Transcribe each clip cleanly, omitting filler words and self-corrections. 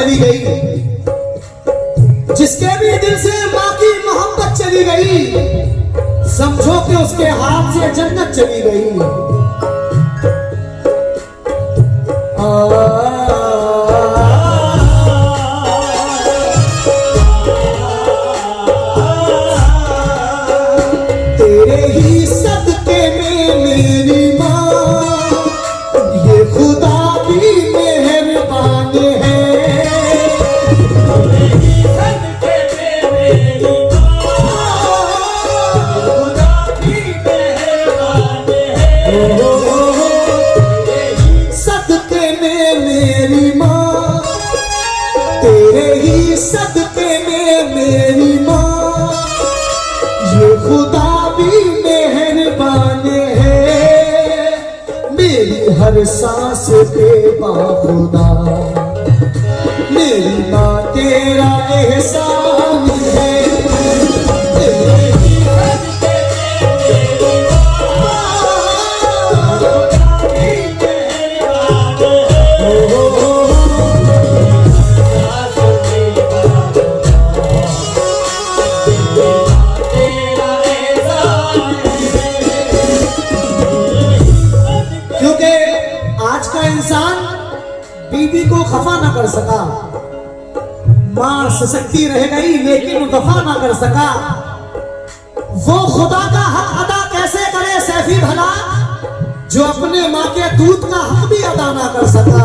चली गई, जिसके भी दिल से माँ की मोहब्बत चली गई, समझो कि उसके हाथ से जन्नत चली गई। तेरे ही सदके में मेरी माँ, ये खुदा भी मेहरबान है। तेरे ही सदके में मेरी माँ, खुदा भी मेहरबान है। तेरे ही सदके में मेरी माँ, तेरे ही सदके में मेरी माँ, ये खुदा भी मेहरबान है। मेरी हर सांस पे बाखुदा, मेरी माँ तेरा एहसान है। तेरे ही सदके में मेरी माँ, खुदा भी मेहरबान है। क्योंकि आज का इंसान बीवी को खफा ना कर सका, मां सशक्ति रह गई लेकिन वफा ना कर सका। वो खुदा का हक अदा कैसे करे सैफी भला, जो अपने मां के दूध का हक भी अदा ना कर सका।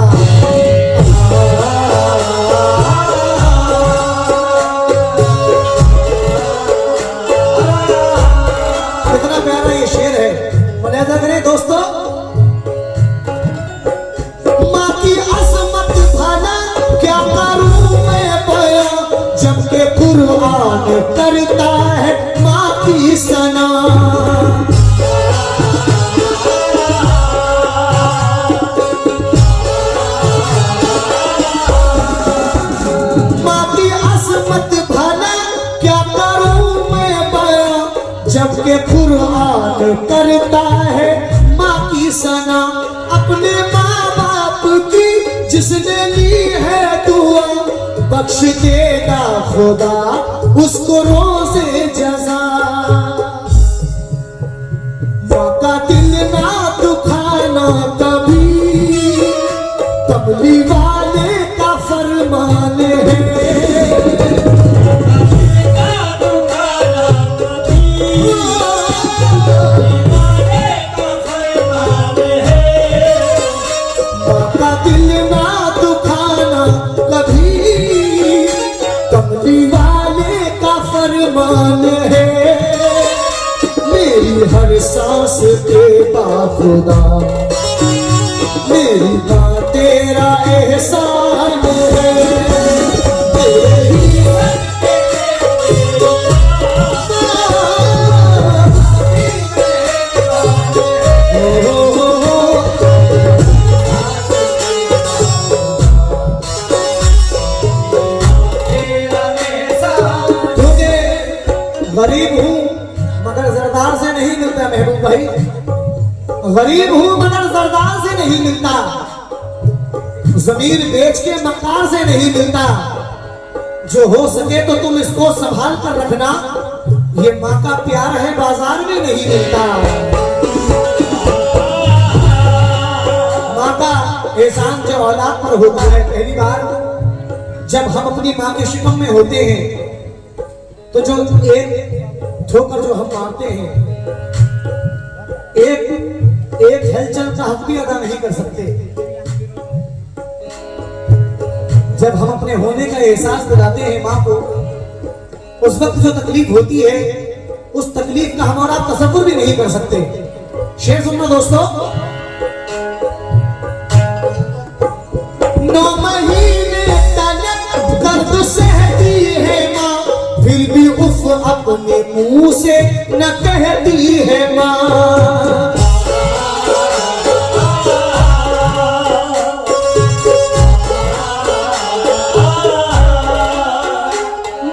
कितना प्यारा ये शेर है, मुलाहिजा करें दोस्तों। माँ की अजमत भला क्या करूं मैं बयां, जबकि कुरान करता है माँ की सना। माँ की अजमत भला क्या करूं मैं बयां, जबकि कुरान करता है माँ की सना। अपने माँ बाप की जिसने ली है दुआ, बख्श देगा खुदा उसको रोज़े जज़ा। माँ का दिल ना दुखाना कभी, कमली वाले का फरमान है। दिल ना दुखाना कभी, कमली वाले का फरमान है। मेरी हर सांस पे बाखुदा, मेरी माँ तेरा एहसान है। तेरे ही सदके में मेरी गरीब हूँ मगर जरदार से नहीं मिलता महबूब भाई, गरीब हूँ मगर जरदार से नहीं मिलता, जमीन बेच के मकान से नहीं मिलता। जो हो सके तो तुम इसको संभाल कर रखना, ये माँ का प्यार है बाजार में नहीं मिलता। माँ का एहसान जब औलाद पर होता है, पहली बार जब हम अपनी माँ के शिकम में होते हैं तो जो एक ठोकर जो हम मारते हैं, एक हलचल का हक भी अदा नहीं कर सकते। जब हम अपने होने का एहसास दिलाते हैं माँ को, उस वक्त जो तकलीफ होती है, उस तकलीफ का हम और आप तसव्वुर भी नहीं कर सकते। शेर सुनना दोस्तों। 9 महीने तक दर्द सहती है माँ, फिर भी उफ अपने मुंह से न कहती है माँ।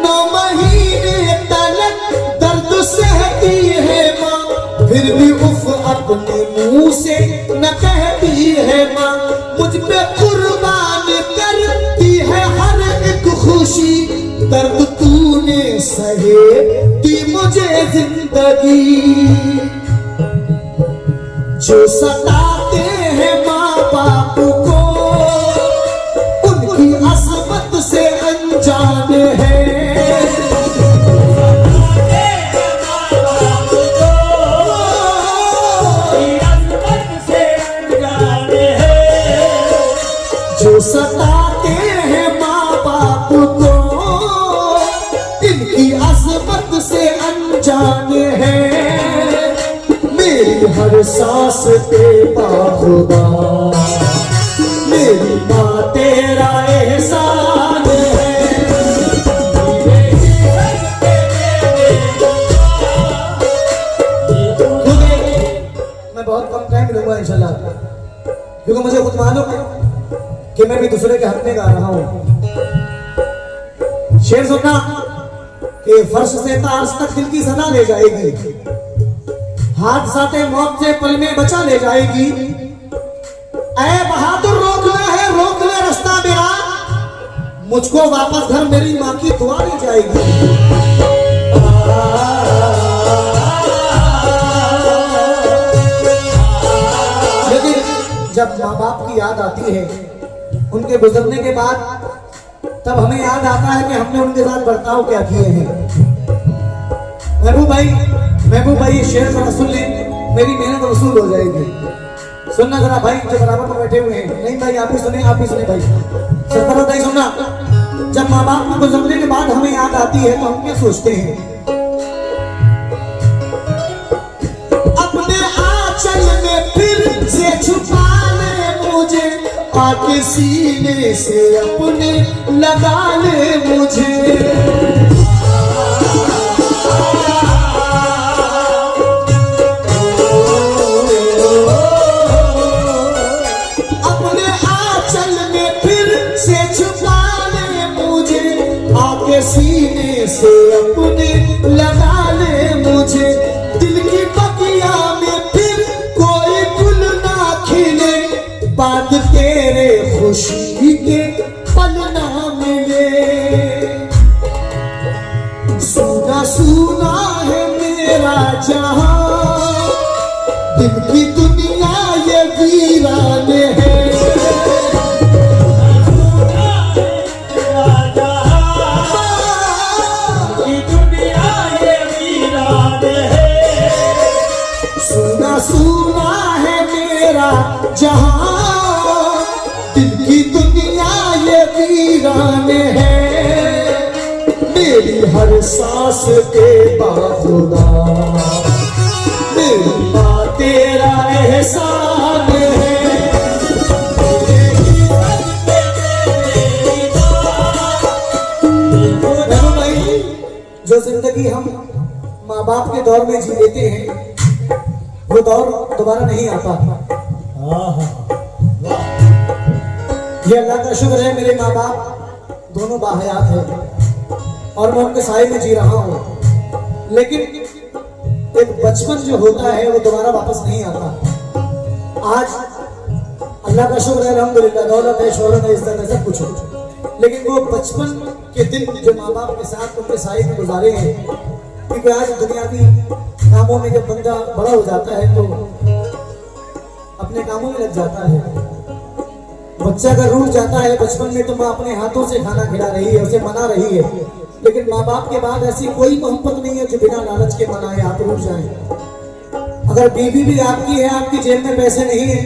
9 महीने तक दर्द सहती है माँ, फिर भी उफ अपने मुंह से न कहती है माँ। मुझ पे कुर्बान करती है हर दर्द तूने सहे दी मुझे जिंदगी, जो सताते हैं माँ बाप को उनकी अजमत से अनजान है। जो सताते हैं माँ बाप को इनकी अजमत से अनजान है। मेरी हर सांस पे बाखुदा मेरी माँ तेरा एहसान है। मैं बहुत कम टाइम लूंगा इंशाल्लाह, क्योंकि मुझे खुद मालूम है कि मैं भी दूसरे के हक में गा रहा हूं। शेर सुनना कि फर्श से ताज तक दिल की सदा ले जाएगी, हाथ साथे मौत से पल में बचा ले जाएगी। ऐ बहादुर रोक ले रास्ता मेरा, मुझको वापस घर मेरी माँ की दुआ ले जाएगी। लेकिन जब माँ बाप की याद आती है उनके गुजरने के बाद, तब हमें याद आता है कि हमने उनके साथ बर्ताव क्या किए हैं। महबूब भाई ये शेर जरा सुन ले, मेरी मेहनत वसूल हो जाएगी। सुनना जरा भाई जो बराबर में बैठे हुए हैं। नहीं भाई आप भी सुने भाई। सरदार भाई सुनना, जब माँ बाप के गुजरने के बाद हमें याद आती है तो हम क्या सोचते हैं? अपने आंचल में फिर से छुपा ले मुझे, आके सीने से अपने लगा ले मुझे। अपने आंचल में फिर से छुपा ले मुझे, आके सीने से अपने लगा ले मुझे। दिल की बगिया में फिर कोई गुल ना खिले, बात तेरे खुशी के पल ना मिले। सूना सूना है मेरा जहां, दिल की दुनिया ये वीरान है। सूना सूना है मेरा जहां, दिल की दुनिया ये वीरान है। मेरी हर सांस पे बाखुदा मेरी माँ तेरा एहसान है। जो जिंदगी हम माँ बाप के दौर में जी लेते हैं वो दौर दोबारा नहीं आता। ये अल्लाह का शुक्र है मेरे माँ बाप दोनों बाहयात हैं और मैं उनके साए में जी रहा हूँ। लेकिन एक बचपन जो होता है वो दोबारा वापस नहीं आता। आज अल्लाह का शुक्र है, अल्हम्दुलिल्लाह, दौलत है, शोहरत है, इज्जत है, सब कुछ है, लेकिन वो बचपन के दिन जो माँ बाप के साथ उनके साए में गुजारे हैं। क्योंकि आज दुनियावी कामों में जब बंदा बड़ा हो जाता है तो अपने कामों में लग जाता है। बच्चा अगर रूठ जाता है बचपन में तो माँ अपने हाथों से खाना खिला रही है, उसे मना रही है। लेकिन माँ बाप के बाद ऐसी कोई मोहब्बत नहीं है जो बिना लालच के मनाए आप रूठ जाए। अगर बीवी भी आपकी है, आपकी जेब में पैसे नहीं है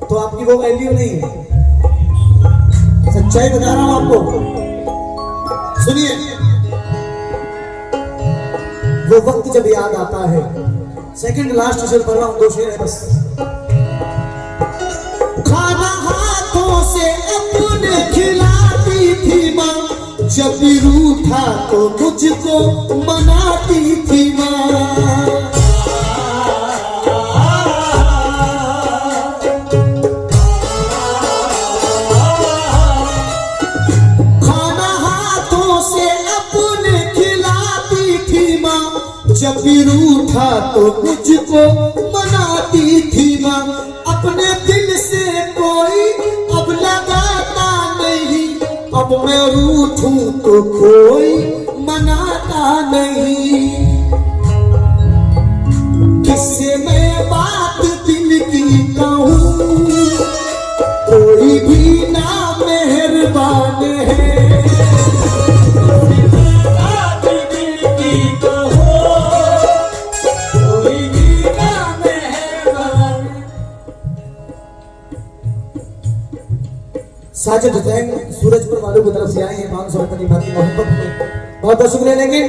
तो आपकी वो वैल्यू नहीं है। सच्चाई बता रहा हूं आपको, सुनिए। वो वक्त जब याद आता है, सेकंड लास्ट शेर पढ़ रहा हूं, 2 शेर है बस। खाना हाथों से अपने खिलाती थी माँ, जब भी रूठा तो मुझको मनाती थी माँ। खाना हाथों से अपने खिलाती थी माँ, जब भी रूठा तो मुझको मनाती थी माँ। अपने दिल से कोई अब लगाता नहीं, अब अब मैं रूठूं तो कोई मनाता नहीं, किससे मैं बात दिल की कहूं, कोई भी ना मेहरबान है। बात दिल की कहो, कोई भी ना मेहरबान। साजिद हुसैन सूरजपुर वालों की तरफ से आए हैं 500 रुपए की बाकी मोहब्बत में, बहुत बहुत शुक्रिया लेंगे।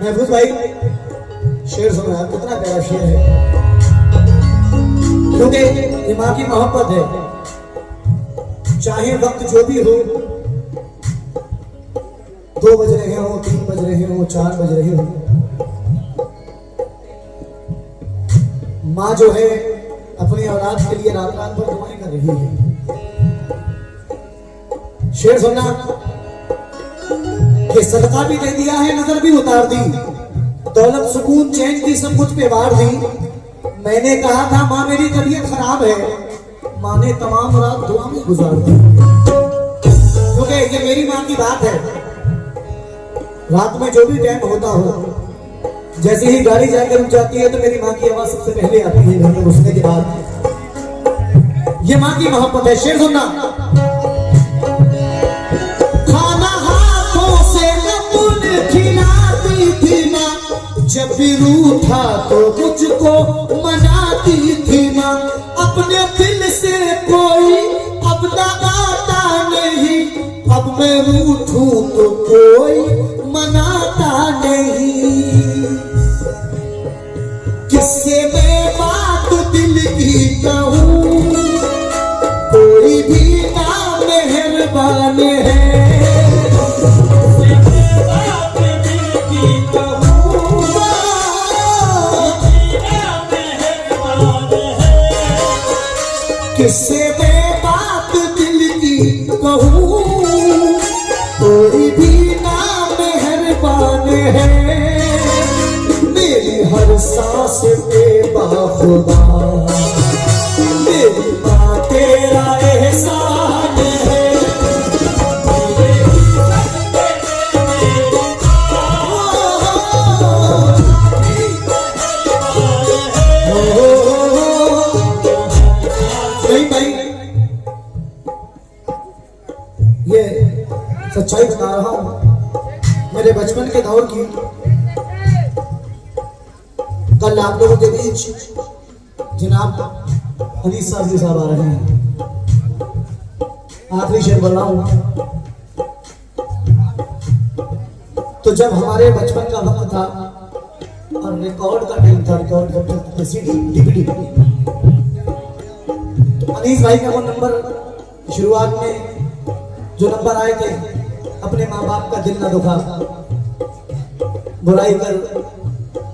महफूज भाई शेर सुन रहा है, कितना प्यारा शेर है, क्योंकि ये माँ की मोहब्बत है। चाहे वक्त जो भी हो, 2 बज रहे हो, 3 बज रहे हो, 4 बज रहे हो, माँ जो है अपनी औलाद के लिए रात रात भर दुआएं कर रही है। शेर सुनना कि सदका भी दे दिया है, नजर भी उतार दी, दौलत सुकून चैन की सब कुछ पे वार दी। मैंने कहा था माँ मेरी तबीयत खराब है, माँ ने तमाम रात दुआ में गुजार दी। क्योंकि ये मेरी माँ की बात है, रात में जो भी टाइम होता हो, जैसे ही गाड़ी जाकर रुक जाती है तो मेरी माँ की आवाज सबसे पहले आती है घर में घुसने के बाद। ये माँ की मोहब्बत है। शेर सुनना, खाना हाथों से अपने खिलाती थी माँ, जब भी रूठा तो मुझको मनाती थी माँ, अपने दिल से कोई अब दबाता नहीं, अब मैं रूठूं तो कोई मनाता नहीं, किससे मैं बात दिल की कहूं, कोई भी ना मेहरबान है। किससे मैं बात दिल की कहूं, कोई भी ना मेहरबान है। मेरी हर सांस पे बाखुदा, मेरी माँ तेरा एहसान है। ये सच्चाई बता रहा हूं मेरे बचपन के दौर की। कल आप लोगों के बीच जनाब हनीस साहब जी साहब आ रहे हैं, आखिरी शेर बोल रहा हूं। तो जब हमारे बचपन का वक्त था और रिकॉर्ड का टाइम था, रिकॉर्ड का डीवीडी, तो अनीस भाई का वो नंबर शुरुआत में जो नंबर आए थे, अपने माँ बाप का दिल ना दुखा, बुराई कर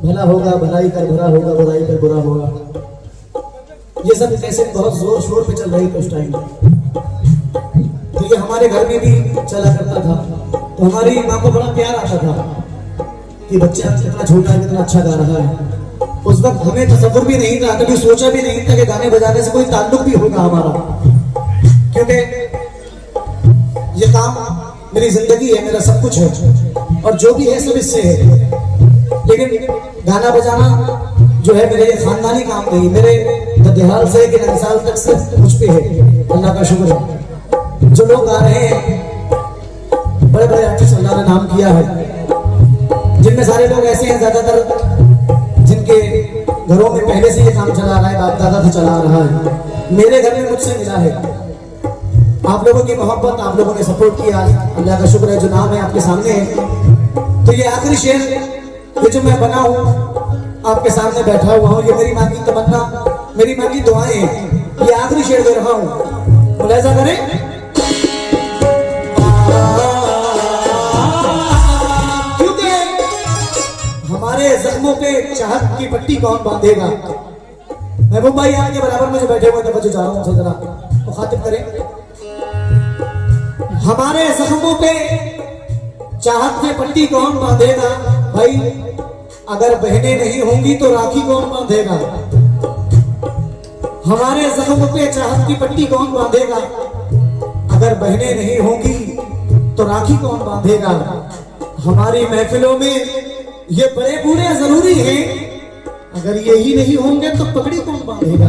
भला होगा, भलाई कर बुरा होगा, बुराई कर बुरा होगा, ये सब कैसे बहुत जोर शोर पे चल रही थी उस टाइम। तो ये हमारे घर में भी चला करता था, तो हमारी माँ को बड़ा प्यार आता था कि बच्चा कितना छोटा है, कितना अच्छा गा रहा है। उस वक्त हमें तसव्वुर भी नहीं था, कभी सोचा भी नहीं था कि गाने बजाने से कोई ताल्लुक भी होगा हमारा, क्योंकि ये काम मेरी जिंदगी है, मेरा सब कुछ है और जो भी है सब इससे है। लेकिन गाना बजाना जो है मेरे खानदानी काम नहीं, मेरे ददेहाल से कि 9 साल तक से मुझ पे है, अल्लाह का शुक्र है। जो लोग गा रहे हैं बड़े बड़े आर्टिस्ट अल्लाह ने नाम किया है, जिनमें सारे लोग ऐसे हैं ज्यादातर जिनके घरों में पहले से ये काम चला रहा है, बाप दादा से चला रहा है। मेरे घर में मुझसे मिला है, आप लोगों की मोहब्बत, आप लोगों ने सपोर्ट किया, अल्लाह का शुक्र है। जो नाम है आपके सामने है। तो ये आखिरी शेर ये जो मैं बना हूँ, आपके सामने बैठा हुआ हूँ, ये मेरी माँ की तमन्ना, मेरी माँ की दुआएं हैं। ये आखिरी शेर दे रहा हूँ, मुलाहिजा करें। क्योंकि हमारे जख्मों पे चाहत की पट्टी कौन बांधेगा। महबूब भाई यहाँ के बराबर में जो बैठे हुए थे, जा रहा हूँ जरा मुखातिब करें। हमारे जख्मों पे चाहत की पट्टी कौन बांधेगा भाई, अगर बहनें नहीं होंगी तो राखी कौन बांधेगा। हमारे जख्मों पे चाहत की पट्टी कौन बांधेगा, अगर बहनें नहीं होंगी तो राखी कौन बांधेगा? हमारी महफिलों में ये बड़े बूढ़े जरूरी हैं, अगर यही नहीं होंगे तो पगड़ी कौन बांधेगा?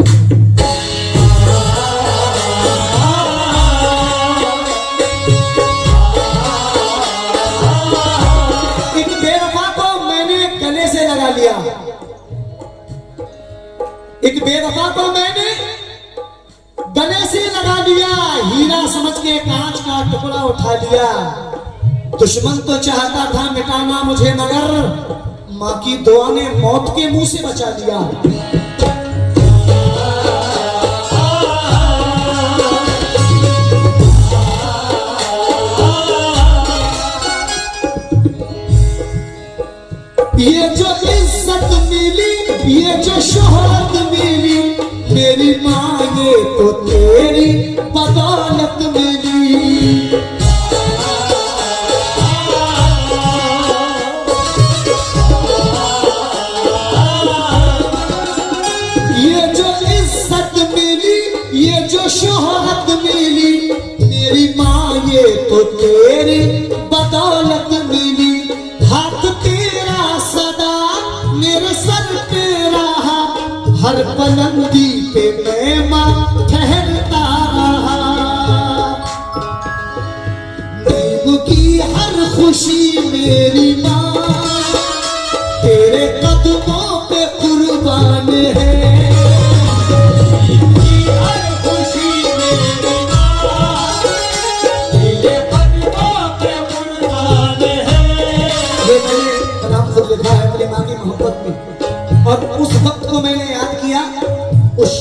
एक बेवफा को मैंने गले से लगा लिया, एक बेवफा को मैंने गले से लगा लिया, हीरा समझ के कांच का टुकड़ा उठा लिया। दुश्मन तो चाहता था मिटाना मुझे, मगर माँ की दुआ ने मौत के मुंह से बचा लिया। ये जो इज्जत मिली, ये जो शोहरत मिली, मेरी माँ ये तो तेरी बदौलत मिली। ये जो इज्जत मिली, ये जो शोहरत मिली, मेरी माँ ये तो तेरी बदौलत मिली। हाथ तेरा सदा मेरे सर पे रहा, हर बुलंदी पे मैं माँ ठहरता रहा। नींद की हर खुशी मेरी माँ तेरे कदमों पे कुर्बान है। हर खुशी मेरी माँ तेरे कदमों पे कुर्बान है। ये मैंने कलाम खुद लिखा है अपनी माँ की मोहब्बत में, और उस वक्त को मैंने याद किया, उस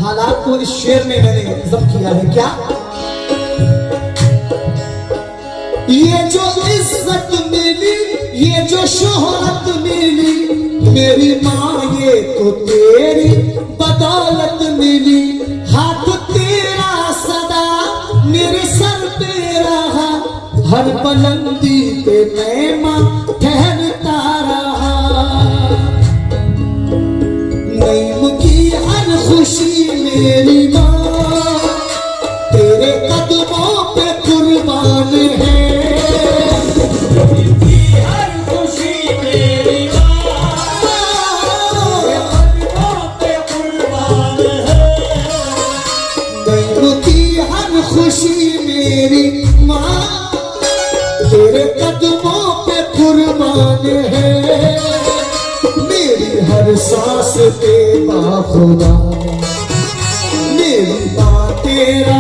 हालात को इस शेर में मैंने जब किया है। क्या? ये जो इज्जत मिली, ये जो शोहरत मिली, मेरी माँ ये तो तेरी बदौलत मिली। हाथ तेरा सदा मेरे सर पे रहा, हर बुलंदी पे मैं माँ ठहरता रहा। नईम की हर खुशी मेरी माँ तेरे कदमों पे कुर्बान है। हर खुशी मेरी माँ तेरे कदमों पे कुर्बान है। नईम की हर खुशी मेरी माँ तेरे कदमों पे कुर्बान है। मेरी हर सांस पे बाखुदा, मेरी माँ तेरा